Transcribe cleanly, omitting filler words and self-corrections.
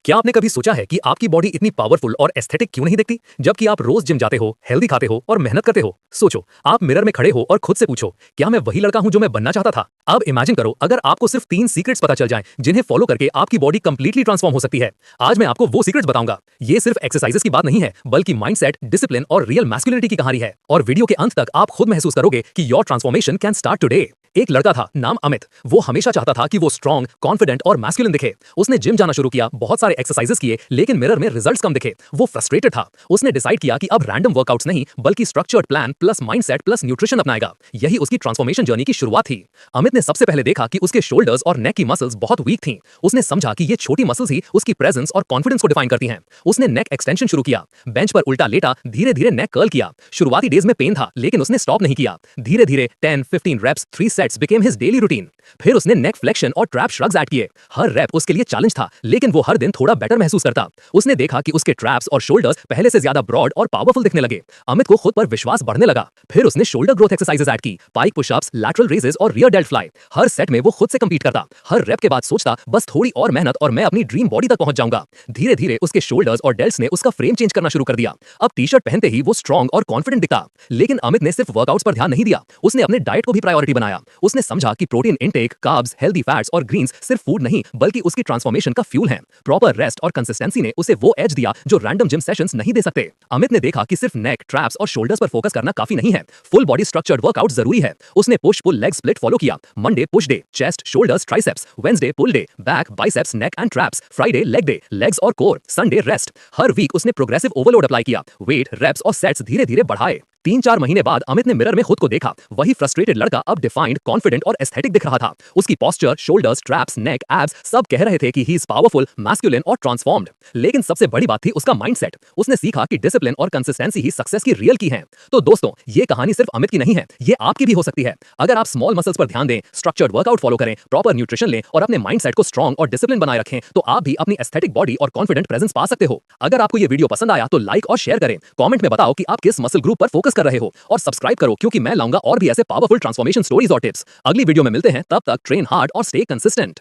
क्या आपने कभी सोचा है कि आपकी बॉडी इतनी पावरफुल और एस्थेटिक क्यों नहीं दिखती, जबकि आप रोज जिम जाते हो, हेल्दी खाते हो और मेहनत करते हो? सोचो, आप मिरर में खड़े हो और खुद से पूछो, क्या मैं वही लड़का हूं जो मैं बनना चाहता था? अब इमेजिन करो अगर आपको सिर्फ 3 सीक्रेट्स पता चल जाएं, जिन्हें फॉलो करके आपकी बॉडी कंप्लीटली ट्रांसफॉर्म हो सकती है। आज मैं आपको वो सीक्रेट्स बताऊंगा। ये सिर्फ एक्सरसाइजेस की बात नहीं है, बल्कि माइंडसेट, डिसिप्लिन और रियल मैस्कुलिनिटी की कहानी है। और वीडियो के अंत तक आप खुद महसूस करोगे कि your transformation can start today. एक लड़का था नाम अमित। वो हमेशा चाहता था कि वो स्ट्रॉन्ग, कॉन्फिडेंट और मैस्कुलिन दिखे। उसने जिम जाना शुरू किया, बहुत सारे एक्सरसाइजेस किए, लेकिन मिरर में रिजल्ट्स कम दिखे। वो फ्रस्ट्रेटेड था। उसने डिसाइड किया कि अब रैंडम वर्कआउट्स नहीं, बल्कि structured plan plus mindset plus nutrition अपनाएगा। यही उसकी ट्रांसफॉर्मेशन जर्नी की शुरुआत थी। अमित ने सबसे पहले देखा कि उसके शोल्डर्स और नेक की मसल्स बहुत वीक थीं। उसने समझा कि ये छोटी मसल्स ही उसकी प्रेजेंस और कॉन्फिडेंस को डिफाइन करती हैं। उसने नेक एक्सटेंशन शुरू किया, बेंच पर उल्टा लेटा, धीरे धीरे नेक कर्ल किया। शुरुआती डेज में पेन था, लेकिन उसने स्टॉप नहीं किया। धीरे धीरे 10-15 reps, 3 sets became his daily routine. फिर उसने नेक फ्लेक्शन और ट्रैप श्रग्स ऐड किए। हर रैप उसके लिए चैलेंज था, लेकिन वो हर दिन थोड़ा बेटर महसूस करता। उसने देखा कि उसके ट्रैप्स और शोल्डर्स पहले से ज्यादा ब्रॉड और पावरफुल दिखने लगे। अमित को खुद पर विश्वास बढ़ने लगा। फिर उसने शोल्डर ग्रोथ एक्सरसाइजेस ऐड की, पाइक पुशअप्स, लैटरल रेजेस और रियर डेल्ट फ्लाई। हर सेट में वो खुद से कंपीट करता। हर रैप के बाद सोचता, बस थोड़ी और मेहनत और मैं अपनी ड्रीम बॉडी तक पहुंच जाऊंगा। धीरे धीरे उसके शोल्डर्स और डेल्ट्स ने उसका फ्रेम चेंज करना शुरू कर दिया। अब टी-शर्ट पहनते ही वो स्ट्रॉन्ग और कॉन्फिडेंट दिखता। लेकिन अमित ने सिर्फ वर्कआउट्स पर ध्यान नहीं दिया, उसने अपने डाइट को भी प्रायोरिटी बनाया। उसने समझा कि protein intake, carbs, healthy fats और ग्रीन्स सिर्फ फूड नहीं, बल्कि उसकी ट्रांसफॉर्मेशन का फ्यूल है। प्रॉपर रेस्ट और कंसिस्टेंसी ने उसे वो एज दिया जो रैंडम जिम सेशंस नहीं दे सकते। अमित ने देखा कि सिर्फ नेक, ट्रैप्स और शोल्डर्स पर फोकस करना काफी नहीं है, फुल बॉडी स्ट्रक्चर्ड वर्कआउट जरूरी है। उसने push pull leg split follow किया। Monday push day, chest shoulders triceps, Wednesday pull day, back biceps neck and traps, Friday leg day, legs और कोर, संडे रेस्ट। हर वीक उसने progressive overload apply किया, weight, reps और sets धीरे धीरे बढ़ाए। 3-4 महीने बाद अमित ने मिरर में खुद को देखा। वही फ्रस्ट्रेटेड लड़का अब डिफाइंड, कॉन्फिडेंट और एस्थेटिक दिख रहा था। उसकी पोस्चर, शोल्डर्स, ट्रैप्स, नेक, एब्स सब कह रहे थे कि ही इज पावरफुल, मैस्कुलिन और ट्रांसफॉर्म्ड। लेकिन सबसे बड़ी बात थी उसका माइंडसेट। उसने सीखा कि डिसिप्लिन और कंसिस्टेंसी ही सक्सेस की रियल की है। तो दोस्तों, ये कहानी सिर्फ अमित की नहीं है, ये आपकी भी हो सकती है। अगर आप स्मॉल मसल्स पर ध्यान दें, स्ट्रक्चर्ड वर्कआउट फॉलो करें, प्रॉपर न्यूट्रिशन लें और अपने माइंडसेट को स्ट्रॉन्ग और डिसिप्लिन बनाए रखें, तो आप भी अपनी एस्थेटिक बॉडी और कॉन्फिडेंट प्रेजेंस पा सकते हो। अगर आपको ये वीडियो पसंद आया तो लाइक और शेयर करें। कमेंट में बताओ कि आप किस मसल ग्रुप पर फोकस कर रहे हो और सब्सक्राइब करो, क्योंकि मैं लाऊंगा और भी ऐसे पावरफुल ट्रांसफॉर्मेशन स्टोरीज और टिप्स। अगली वीडियो में मिलते हैं, तब तक ट्रेन हार्ड और स्टे कंसिस्टेंट।